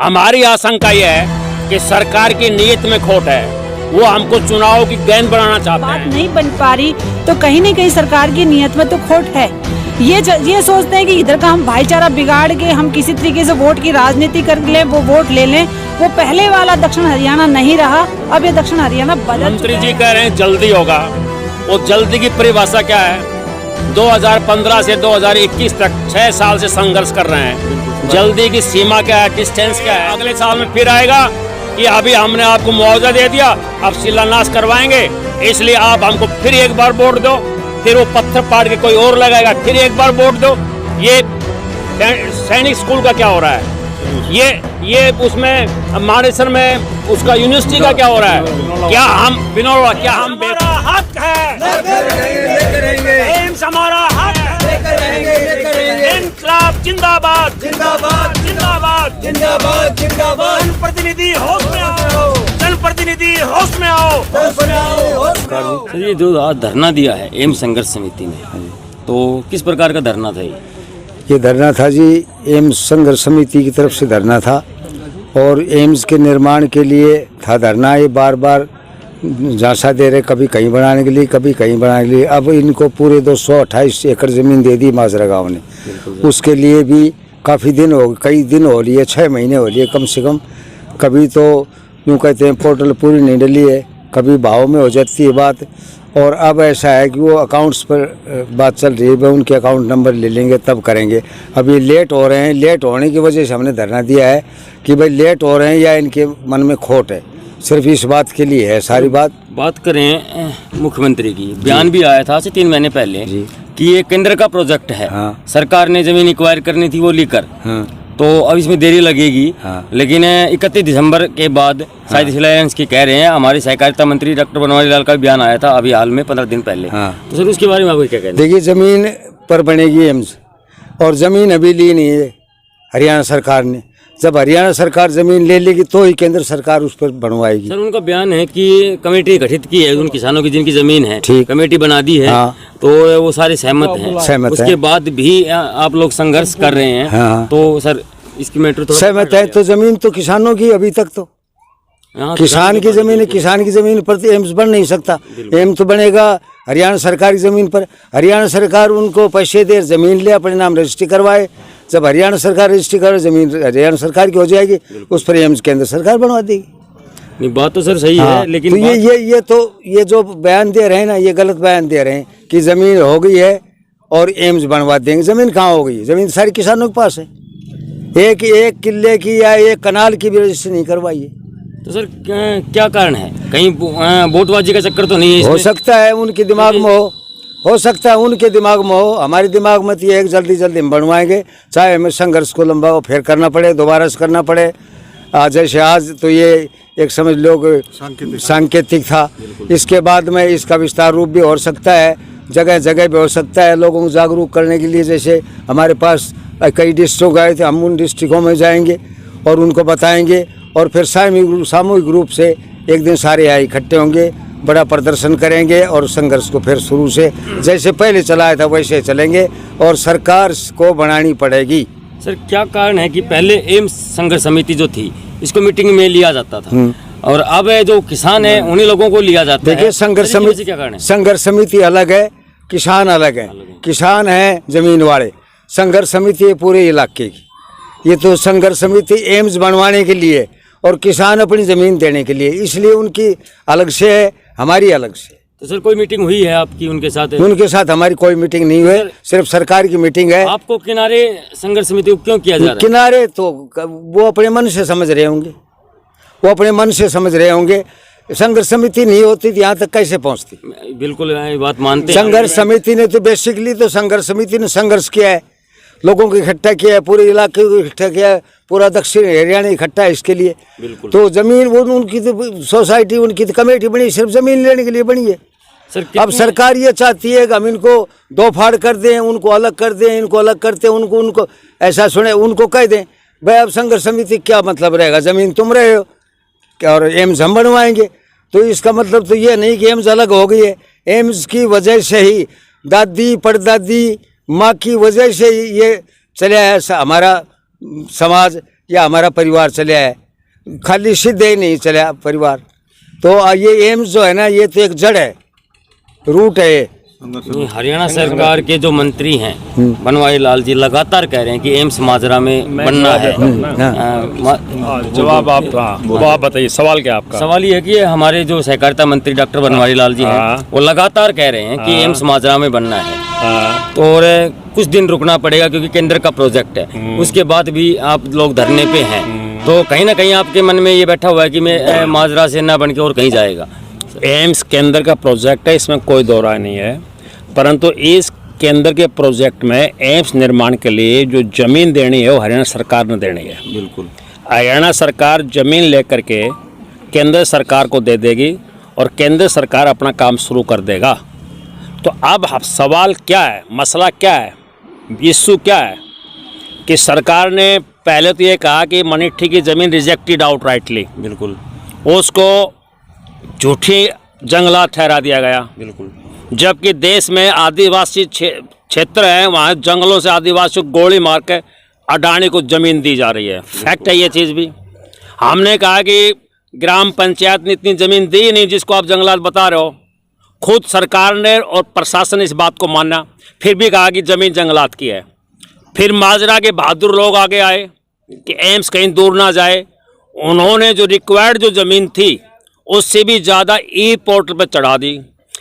हमारी आशंका यह है कि सरकार की नीयत में खोट है, वो हमको चुनाव की गेंद बनाना चाहते बात हैं। नहीं बन पा रही तो कहीं न कहीं सरकार की नीयत में तो खोट है। ये सोचते हैं कि इधर का हम भाईचारा बिगाड़ के हम किसी तरीके से वोट की राजनीति कर लें, वो वोट ले लें। वो पहले वाला दक्षिण हरियाणा नहीं रहा, अब ये दक्षिण हरियाणा बदल मंत्री जी कह रहे हैं जल्दी होगा। वो जल्दी की परिभाषा क्या है? 2015 से 2021 तक 6 साल से संघर्ष कर रहे हैं। जल्दी की सीमा क्या है, डिस्टेंस क्या है? अगले साल में फिर आएगा कि अभी हमने आपको मुआवजा दे दिया, अब शिलान्यास करवाएंगे, इसलिए आप हमको फिर एक बार वोट दो। फिर वो पत्थर पाड़ के कोई और लगाएगा, फिर एक बार वोट दो। ये सैनिक स्कूल का क्या हो रहा है? ये उसमें मानेसर में उसका यूनिवर्सिटी का क्या हो रहा है? क्या हम बिनोड़ा, क्या हम हमारा हक है, एम्स हमारा हक है। इनकलाब जिंदाबाद जिंदाबाद जिंदाबाद जिंदाबाद जिंदाबाद। जनप्रतिनिधि होश में आओ, जनप्रतिनिधि होश में आओ, होश में आओ। सर, ये जो आज धरना दिया है एम्स संघर्ष समिति ने, तो किस प्रकार का धरना था ये धरना था जी, एम्स संघर्ष समिति की तरफ से धरना था और एम्स के निर्माण के लिए था धरना। ये बार बार झांसा दे रहे, कभी कहीं बनाने के लिए, कभी कहीं बनाने के लिए। अब इनको पूरे 228 एकड़ ज़मीन दे दी माजरा गाँव ने, उसके लिए भी काफ़ी दिन हो, कई दिन हो लिए, 6 महीने हो लिए कम से कम। कभी तो यूँ कहते हैं पोर्टल पूरी नहीं डली है, कभी भाव में हो जाती है बात। और अब ऐसा है कि वो अकाउंट्स पर बात चल रही है, भाई उनके अकाउंट नंबर ले लेंगे तब करेंगे। अभी लेट हो रहे हैं, लेट होने की वजह से हमने धरना दिया है कि भाई लेट हो रहे हैं या इनके मन में खोट है, सिर्फ इस बात के लिए है सारी बात करें मुख्यमंत्री की, बयान भी आया था 3 महीने पहले कि ये केंद्र का प्रोजेक्ट है। हाँ। सरकार ने जमीन एक्वायर करनी थी वो लेकर। हाँ। तो अब इसमें देरी लगेगी। हाँ। लेकिन 31 दिसंबर के बाद शायद शिलान्यास की कह रहे हैं। हमारे सहकारिता मंत्री डॉक्टर बनवारी लाल का बयान आया था अभी हाल में 15 दिन पहले। हाँ। तो सर उसके बारे में आपको क्या कहना है? देखिए, ज़मीन पर बनेगी एम्स और ज़मीन अभी ली नहीं है हरियाणा सरकार ने। जब हरियाणा सरकार ज़मीन ले लेगी तो ही केंद्र सरकार उस पर बनवाएगी। सर उनका बयान है कि कमेटी गठित की है उन किसानों की जिनकी ज़मीन है, ठीक, कमेटी बना दी है। हाँ। तो वो सारे सहमत हैं। उसके बाद भी आप लोग संघर्ष कर रहे हैं। हाँ। तो सर इसकी मैटर थोड़ा सहमत है तो ज़मीन तो किसानों की अभी तक तो किसान की ज़मीन है, किसान की ज़मीन पर तो एम्स बन नहीं सकता। एम्स तो बनेगा हरियाणा सरकार की ज़मीन पर। हरियाणा सरकार उनको पैसे दे, ज़मीन ले, अपने नाम रजिस्ट्री करवाए। जब हरियाणा सरकार रजिस्ट्री करे, ज़मीन हरियाणा सरकार की हो जाएगी, उस पर एम्स केंद्र सरकार बनवा देगी। नहीं, बात तो सर सही है, लेकिन तो ये जो बयान दे रहे हैं ना, ये गलत बयान दे रहे हैं कि ज़मीन हो गई है और एम्स बनवा देंगे। ज़मीन कहाँ हो गई? ज़मीन सारी किसानों के पास है। एक किले की या एक कनाल की भी रजिस्ट्री नहीं करवाई है। तो सर क्या कारण है? कहीं वोटबाजी का चक्कर तो नहीं है इसमें? हो सकता है उनके दिमाग में हो सकता है उनके दिमाग में हो। हमारे दिमाग में तो ये है कि जल्दी जल्दी हम बनवाएंगे, चाहे हमें संघर्ष को लंबा फिर करना पड़े, दोबारा से करना पड़े। जैसे आज तो ये एक समझ लो सांकेतिक था, इसके बाद में इसका विस्तार रूप भी हो सकता है, जगह जगह भी हो सकता है। लोगों को जागरूक करने के लिए जैसे हमारे पास कई डिस्ट्रिक्ट गए थे, हम उन डिस्ट्रिक्टों में जाएंगे और उनको बताएंगे और फिर सामूहिक रूप से एक दिन सारे यहाँ इकट्ठे होंगे, बड़ा प्रदर्शन करेंगे और संघर्ष को फिर शुरू से जैसे पहले चलाया था वैसे चलेंगे और सरकार को बनानी पड़ेगी। सर क्या कारण है कि पहले एम्स संघर्ष समिति जो थी इसको मीटिंग में लिया जाता था और अब जो किसान है उन्हीं लोगों को लिया जाता है? देखिए, संघर्ष समिति क्या कारण है? संघर्ष समिति अलग है, किसान अलग है। किसान है जमीन वाले, संघर्ष समिति है पूरे इलाके की। ये तो संघर्ष समिति एम्स बनवाने के लिए और किसान अपनी ज़मीन देने के लिए, इसलिए उनकी अलग से है, हमारी अलग से। तो सर कोई मीटिंग हुई है आपकी उनके साथ? उनके साथ हमारी कोई मीटिंग नहीं हुई, सिर्फ सरकार की मीटिंग है। आपको किनारे संघर्ष समिति को क्यों किया जा रहा है? किनारे तो वो अपने मन से समझ रहे होंगे, वो अपने मन से समझ रहे होंगे। संघर्ष समिति नहीं होती यहाँ तक कैसे पहुँचती? बिल्कुल ये बात मानते हैं। संघर्ष समिति ने तो बेसिकली तो संघर्ष समिति ने संघर्ष किया है, लोगों को इकट्ठा किया है, पूरे इलाके को इकट्ठा किया है, पूरा दक्षिण हरियाणा इकट्ठा है इसके लिए। तो जमीन वो उनकी तो सोसाइटी, उनकी तो कमेटी बनी, सिर्फ जमीन लेने के लिए बनी है। अब सरकार ये चाहती है कि हम इनको दो फाड़ कर दें, उनको अलग कर दें, इनको अलग करते उनको ऐसा सुने, उनको कह दें भाई अब संघर्ष समिति क्या मतलब रहेगा, जमीन तुम रहे हो क्या और एम्स हम बनवाएंगे। तो इसका मतलब तो ये नहीं कि एम्स अलग हो गई है। एम्स की वजह से ही दादी परदादी माँ की वजह से ही ये चले आया हमारा समाज, या हमारा परिवार चला है, खाली सीधे ही नहीं चला परिवार। तो ये एम्स जो है ना, ये तो एक जड़ है, रूट है ये। नहीं, हरियाणा सरकार के जो मंत्री हैं बनवारी लाल जी लगातार कह रहे हैं कि एम्स माजरा में बनना है। जवाब आप वो आप बताइए, सवाल क्या आपका? सवाल ये है कि हमारे जो सहकारिता मंत्री डॉक्टर बनवारी लाल जी हैं वो लगातार कह रहे हैं कि एम्स माजरा में बनना है, तो और कुछ दिन रुकना पड़ेगा क्योंकि केंद्र का प्रोजेक्ट है। उसके बाद भी आप लोग धरने पे हैं, तो कहीं ना कहीं आपके मन में ये बैठा हुआ है कि मैं माजरा से ना बन के और कहीं जाएगा। एम्स केंद्र का प्रोजेक्ट है, इसमें कोई दो राय नहीं है, परंतु इस केंद्र के प्रोजेक्ट में एम्स निर्माण के लिए जो ज़मीन देनी है वो हरियाणा सरकार ने देनी है। बिल्कुल, हरियाणा सरकार ज़मीन लेकर के केंद्र सरकार को दे देगी और केंद्र सरकार अपना काम शुरू कर देगा। तो अब सवाल क्या है, मसला क्या है, इशू क्या है कि सरकार ने पहले तो ये कहा कि मनीठी की ज़मीन रिजेक्टेड आउटराइटली, बिल्कुल, उसको झूठी जंगलात ठहरा दिया गया। बिल्कुल, जबकि देश में आदिवासी क्षेत्र है, वहाँ जंगलों से आदिवासियों को गोली मार के अडानी को ज़मीन दी जा रही है। फैक्ट है ये चीज़ भी। हमने कहा कि ग्राम पंचायत ने इतनी ज़मीन दी नहीं जिसको आप जंगलात बता रहे हो। खुद सरकार ने और प्रशासन ने इस बात को माना, फिर भी कहा कि ज़मीन जंगलात की है। फिर माजरा के बहादुर लोग आगे आए कि एम्स कहीं दूर ना जाए, उन्होंने जो रिक्वायर्ड जो ज़मीन थी उससे भी ज़्यादा ई पोर्टल पर चढ़ा दी।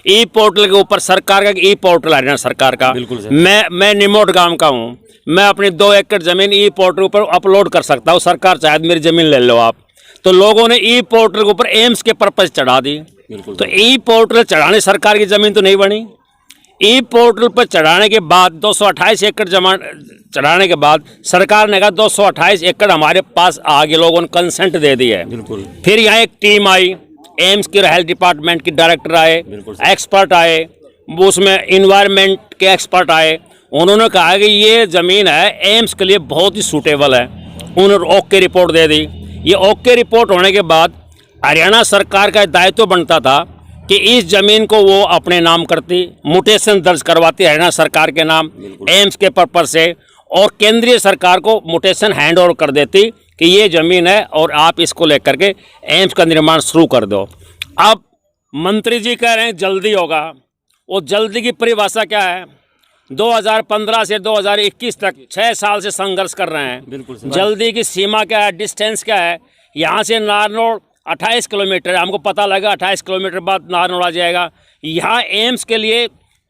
ई पोर्टल के ऊपर सरकार का ई पोर्टल हरियाणा सरकार का, मैं निमोट गांव का हूँ, मैं अपनी 2 एकड़ ज़मीन ई पोर्टल ऊपर अपलोड कर सकता हूँ। सरकार चाहे मेरी ज़मीन ले लो आप, तो लोगों ने ई पोर्टल के ऊपर एम्स के पर्पज चढ़ा दी। तो ई पोर्टल चढ़ाने सरकार की ज़मीन तो नहीं बनी। ई पोर्टल पर चढ़ाने के बाद 228 एकड़ चढ़ाने के बाद सरकार ने कहा 228 एकड़ हमारे पास आगे लोगों ने कंसेंट दे दी है। बिल्कुल। फिर यहाँ एक टीम आई, एम्स के हेल्थ डिपार्टमेंट के डायरेक्टर आए, एक्सपर्ट आए, उसमें इन्वायरमेंट के एक्सपर्ट आए, उन्होंने कहा कि ये ज़मीन है एम्स के लिए बहुत ही सूटेबल है। उन्होंने ओके रिपोर्ट दे दी। ये ओके रिपोर्ट होने के बाद हरियाणा सरकार का दायित्व बनता था कि इस ज़मीन को वो अपने नाम करती, म्यूटेशन दर्ज करवाती हरियाणा सरकार के नाम एम्स के पर्पज से, और केंद्रीय सरकार को म्यूटेशन हैंड ओवर कर देती कि ये ज़मीन है और आप इसको लेकर के एम्स का निर्माण शुरू कर दो। अब मंत्री जी कह रहे हैं जल्दी होगा। वो जल्दी की परिभाषा क्या है? 2015 से 2021 तक 6 साल से संघर्ष कर रहे हैं। बिल्कुल। जल्दी की सीमा क्या है, डिस्टेंस क्या है? यहाँ से नारनौल 28 किलोमीटर है, हमको पता लगा 28 किलोमीटर बाद नारनौल आ जाएगा। यहाँ एम्स के लिए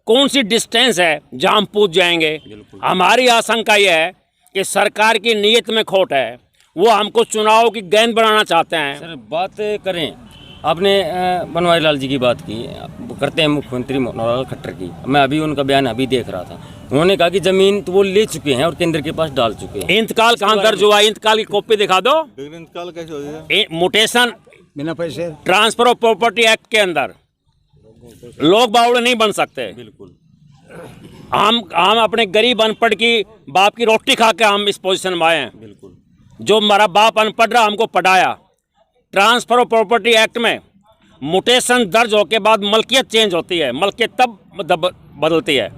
कौन सी डिस्टेंस है जहाँ हम पहुँच जाएंगे? हमारी आशंका यह है कि सरकार की नीयत में खोट है, वो हमको चुनाव की गेंद बनाना चाहते हैं। सर बात करें, आपने बनवारी लाल जी की बात की, करते हैं मुख्यमंत्री मनोहर खट्टर की। मैं अभी उनका बयान अभी देख रहा था, उन्होंने कहा कि जमीन तो वो ले चुके हैं और केंद्र के पास डाल चुके हैं। इंतकाल कहाँ दर्ज हुआ? इंतकाल की कॉपी दिखा दो। इंतकाल कैसे हो जाएगा? म्यूटेशन बिना पैसे ट्रांसफर ऑफ प्रॉपर्टी एक्ट के अंदर लोग बावड़े नहीं बन सकते। बिल्कुल। हम अपने गरीब अनपढ़ की बाप की रोटी खा के हम इस पोजीशन में आए हैं। बिल्कुल। जो हमारा बाप अनपढ़ रहा हमको पढ़ाया। ट्रांसफर ऑफ प्रॉपर्टी एक्ट में म्यूटेशन दर्ज होने के बाद मलकियत चेंज होती है, मलकियत तब बदलती है।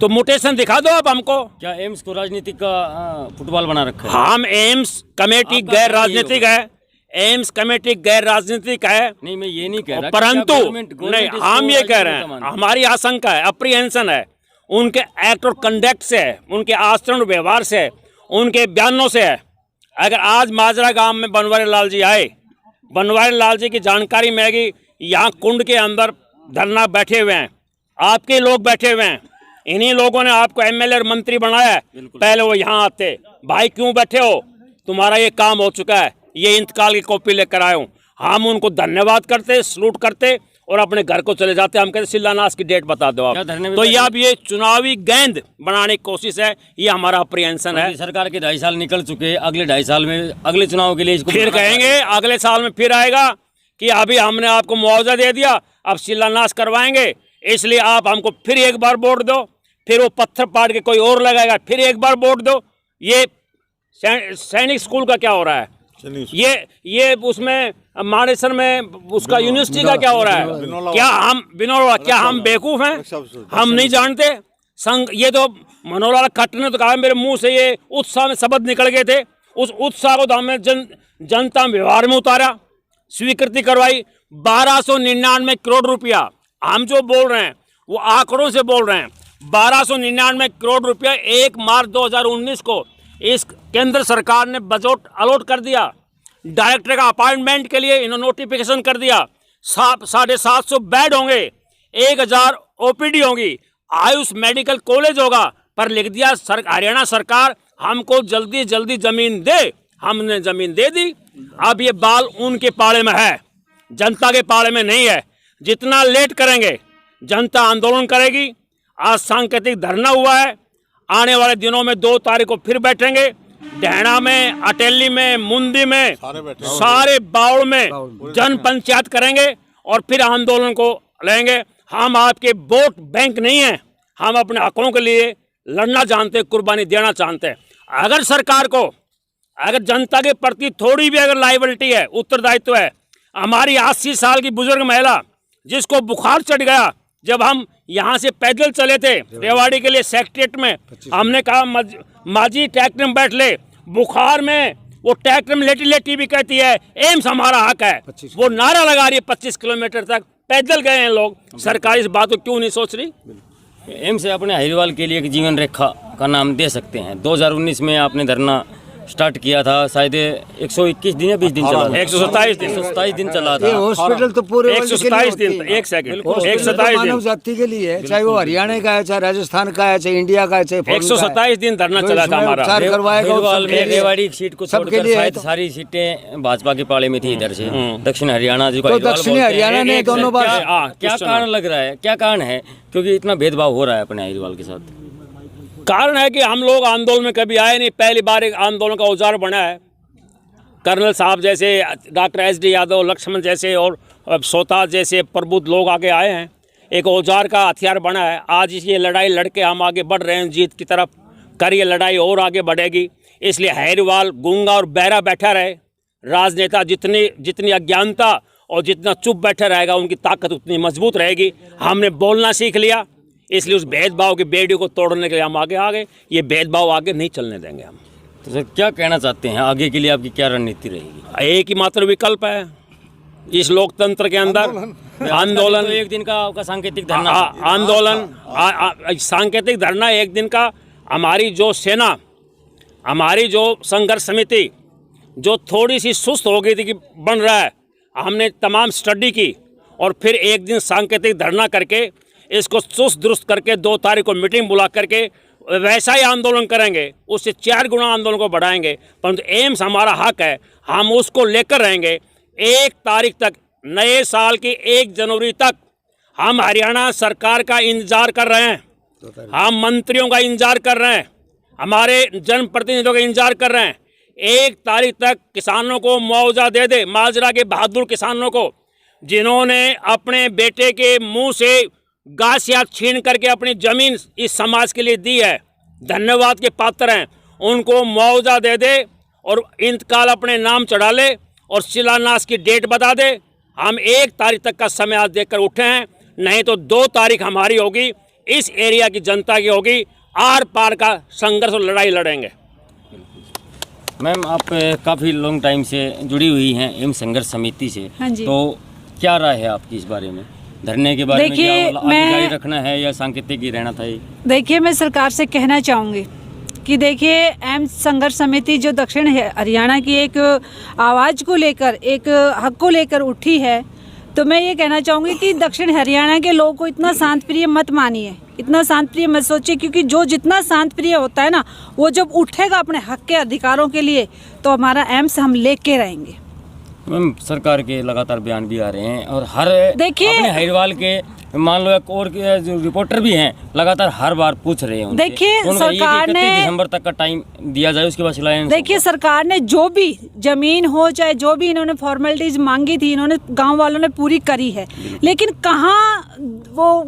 तो म्यूटेशन दिखा दो आप हमको। क्या एम्स को राजनीतिक का फुटबॉल बना रखा है? हम एम्स कमेटी गैर राजनीतिक है, एम्स कमेटी गैर राजनीतिक है। नहीं, मैं ये नहीं कह रहा, परंतु नहीं, हम ये कह रहे हैं, हमारी आशंका है, अप्रीहेंशन है उनके एक्ट और कंडक्ट से है, उनके आचरण व्यवहार से, उनके बयानों से है। अगर आज माजरा गांव में बनवारी लाल जी आए, बनवारी लाल जी की जानकारी मिलेगी, यहाँ कुंड के अंदर धरना बैठे हुए हैं, आपके लोग बैठे हुए हैं, इन्हीं लोगों ने आपको एमएलए और मंत्री बनाया है। पहले वो यहाँ आते, भाई क्यों बैठे हो, तुम्हारा ये काम हो चुका है, ये इंतकाल की कॉपी लेकर आए हूँ। हम उनको धन्यवाद करते, सलूट करते और अपने घर को चले जाते। हम कहते शिलान्यास की डेट बता दो आप। तो ये अब ये चुनावी गेंद बनाने की कोशिश है, ये हमारा अप्रीहेंशन है। सरकार के 2.5 साल निकल चुके, अगले 2.5 साल में अगले चुनाव के लिए इसको फिर कहेंगे, अगले साल में फिर आएगा कि अभी हमने आपको मुआवजा दे दिया, अब शिलान्यास करवाएंगे, इसलिए आप हमको फिर एक बार वोट दो। फिर वो पत्थर पाट के कोई और लगाएगा, फिर एक बार वोट दो। ये सैनिक स्कूल का क्या हो रहा है? ये उसमें मानेसर में उसका यूनिवर्सिटी का क्या हो रहा है? क्या हम बेवकूफ हैं? हम नहीं जानते संघ? ये तो मनोहर खट्टर ने तो कहा, मेरे मुंह से ये उत्साह में शब्द निकल गए थे, उस उत्साह को तो हमने जनता व्यवहार में उतारा, स्वीकृति करवाई। 1299 करोड़ रुपया, हम जो बोल रहे हैं वो आंकड़ों से बोल रहे हैं। 1299 करोड़ रुपया 1 मार्च 2019 को इस केंद्र सरकार ने बजट अलॉट कर दिया। डायरेक्टर का अपॉइंटमेंट के लिए इन्होंने नोटिफिकेशन कर दिया। 750 बेड होंगे, 1000 ओपीडी होंगी, आयुष मेडिकल कॉलेज होगा, पर लिख दिया हरियाणा सरकार हमको जल्दी जल्दी जमीन दे। हमने जमीन दे दी। अब ये बाल उनके पाले में है, जनता के पाले में नहीं है। जितना लेट करेंगे जनता आंदोलन करेगी। आज सांकेतिक धरना हुआ है, आने वाले दिनों में 2 तारीख को फिर बैठेंगे। डहना में, अटेली में, मुंदी में, सारे बाउल में जन पंचायत करेंगे और फिर आंदोलन को लेंगे। हम आपके वोट बैंक नहीं हैं, हम अपने हकों के लिए लड़ना जानते हैं, कुर्बानी देना चाहते हैं। अगर सरकार को, अगर जनता के प्रति थोड़ी भी अगर लायबिलिटी है, उत्तरदायित्व है, हमारी 80 साल की बुजुर्ग महिला जिसको बुखार चढ़ गया, जब हम यहाँ से पैदल चले थे रेवाड़ी के लिए सेक्रेटरीट में, हमने कहा माजी ट्रैक्टर में बैठ ले। बुखार में वो ट्रैक्टर में लेटी लेटी भी कहती है एम्स हमारा हक है। वो नारा लगा रही है 25 किलोमीटर तक पैदल गए हैं लोग। सरकार इस बात को क्यों नहीं सोच रही? एम्स अपने हरियाणा के लिए एक जीवन रेखा का नाम दे सकते हैं। 2019 में आपने धरना स्टार्ट किया था, शायद 121 दिन या 20 दिन चला था। 127 दिन चला था। ये हॉस्पिटल तो पूरे 127 दिन, एक सेकंड, 127 मानव जाति के लिए है, चाहे वो हरियाणा का है, चाहे राजस्थान का है, चाहे इंडिया का है, चाहे 127 दिन धरना चला था हमारा। रेवाड़ी सीट को छोड़कर शायद सारी सीटें भाजपा के पाले में थी इधर से। दक्षिण हरियाणा जो दक्षिणी हरियाणा ने दोनों बार। क्या कारण लग रहा है, क्या कारण है क्योंकि इतना भेदभाव हो रहा है अपने अग्रवाल के साथ? कारण है कि हम लोग आंदोलन में कभी आए नहीं, पहली बार एक आंदोलन का औजार बना है। कर्नल साहब जैसे, डॉक्टर SD यादव, लक्ष्मण जैसे और सोता जैसे प्रबुद्ध लोग आगे आए हैं, एक औजार का हथियार बना है। आज ये लड़ाई लड़के हम आगे बढ़ रहे हैं जीत की तरफ, कर ये लड़ाई और आगे बढ़ेगी। इसलिए हैरवाल गूंगा और बहरा बैठा रहे, राजनेता जितनी अज्ञानता और जितना चुप बैठा रहेगा उनकी ताकत उतनी मजबूत रहेगी। हमने बोलना सीख लिया, इसलिए उस भेदभाव की बेड़ी को तोड़ने के लिए हम आगे आ गए। ये भेदभाव आगे नहीं चलने देंगे हम। तो सर क्या कहना चाहते हैं, आगे के लिए आपकी क्या रणनीति रहेगी? एक ही मात्र विकल्प है इस लोकतंत्र के अंदर, आंदोलन। एक दिन का आपका सांकेतिक धरना, आंदोलन सांकेतिक धरना एक दिन का। हमारी जो सेना, हमारी जो संघर्ष समिति जो थोड़ी सी सुस्त हो गई थी कि बन रहा है, हमने तमाम स्टडी की और फिर एक दिन सांकेतिक धरना करके इसको चुस्त दुरुस्त करके 2 तारीख को मीटिंग बुला करके वैसा ही आंदोलन करेंगे, उससे 4 गुना आंदोलन को बढ़ाएंगे। परंतु एम्स हमारा हक है, हम उसको लेकर रहेंगे। 1 तारीख तक, नए साल की 1 जनवरी तक हम हरियाणा सरकार का इंतजार कर रहे हैं, हम मंत्रियों का इंतजार कर रहे हैं, हमारे जनप्रतिनिधियों का इंतजार कर रहे हैं। 1 तारीख तक किसानों को मुआवजा दे दे, माजरा के बहादुर किसानों को जिन्होंने अपने बेटे के मुंह से गाछियाँ छीन करके अपनी जमीन इस समाज के लिए दी है, धन्यवाद के पात्र हैं। उनको मुआवजा दे दे और इंतकाल अपने नाम चढ़ा ले और शिलान्यास की डेट बता दे। हम 1 तारीख तक का समय आज देखकर उठे हैं, नहीं तो 2 तारीख हमारी होगी, इस एरिया की जनता की होगी। आर पार का संघर्ष और लड़ाई लड़ेंगे। मैम आप काफ़ी लॉन्ग टाइम से जुड़ी हुई हैं एम्स संघर्ष समिति से, हाँ जी। तो क्या राय है आपकी इस बारे में, धरने के बारे में? क्या आगे जारी रखना है या सांकेतिक ही रहना था? देखिए, मैं सरकार से कहना चाहूँगी कि देखिए, एम्स संघर्ष समिति जो दक्षिण हरियाणा की एक आवाज़ को लेकर, एक हक को लेकर उठी है, तो मैं ये कहना चाहूँगी कि दक्षिण हरियाणा के लोगों को इतना शांत प्रिय मत मानिए, इतना शांत प्रिय मत सोचिए, क्योंकि जो जितना शांत प्रिय होता है ना, वो जब उठेगा अपने हक के अधिकारों के लिए, तो हमारा एम्स हम लेके रहेंगे। मैम सरकार के लगातार बयान भी आ रहे हैं और हर देखिए, अपने हरियाणा के मान लो एक और के जो रिपोर्टर भी हैं लगातार हर बार पूछ रहे हैं। देखिए, सरकार ने 31 दिसंबर तक का टाइम दिया जाए, उसके बाद सिलाएं। देखिए, सरकार ने जो भी जमीन हो, चाहे जो भी इन्होंने फॉर्मेलिटीज मांगी थी, इन्होंने गांव वालों ने पूरी करी है, लेकिन कहाँ वो